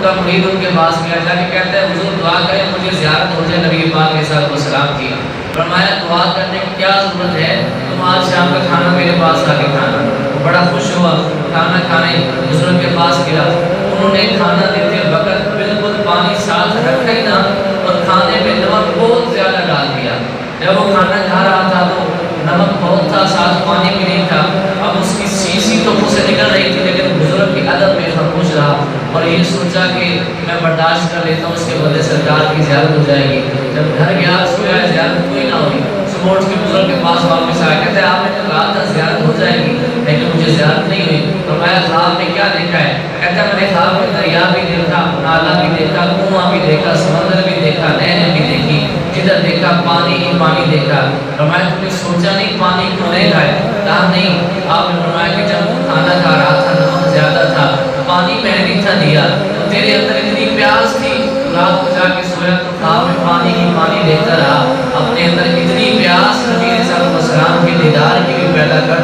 کا مرید ان کے پاس گیا، جا کے کہتا ہے حضور دعا کریں مجھے زیارت ہو جائے نبی پاک علیہ الصلوۃ والسلام کی۔ فرمایا دعا کرنے کی کیا ضرورت ہے، تم آج شام کا کھانا میرے پاس آ کے کھانا۔ وہ بڑا خوش ہوا، کھانا کھانے بزرگ کے پاس گیا، انہوں نے کھانا دیتے وقت بالکل پانی ساتھ رکھا ہی نہ اور کھانے میں نمک بہت زیادہ ڈال دیا۔ جب وہ کھانا کھا رہا تھا تو نمک بہت تھا، ساتھ پانی بھی نہیں تھا۔ اب اس کی شیشی تو منہ سے نکل رہی تھی، لیکن بزرگ کی ادب میں خاموش رہا اور یہ سوچا کہ میں برداشت کر لیتا ہوں، اس کے بدلے سرکار کی زیارت ہو جائے گی۔ جب گھر گیا سویا زیارت کوئی نہ ہوئی، صبح اٹھ کے بزرگ کے پاس واپس آیا، کہتے ہیں آپ نے تو کہا تھا زیارت ہو جائے گی لیکن مجھے زیارت نہیں ہوئی۔ فرمایا خواب میں کیا دیکھا ہے؟ کہتا ہے میں نے خواب میں دریا بھی دیکھا، نالا بھی دیکھا، کنواں بھی دیکھا، سمندر بھی دیکھا، نہریں بھی دیکھی، جدھر دیکھا پانی ہی پانی دیکھا۔ فرمایا تم نے سوچا نہیں پانی کیوں نہیں کھائے؟ کہا نہیں، آپ نے فرمایا کہ جب کھانا کھا رہا تھا نمک زیادہ تھا، پانی میں نے نہیں تھا دیا، تو تیرے اندر اتنی پیاس تھی، رات کو جا کے سویا تو خواب میں پانی ہی پانی دیکھتا رہا، اپنے اندر اتنی پیاس نبی علیہ السلام کے دیدار کی بھی پیدا کر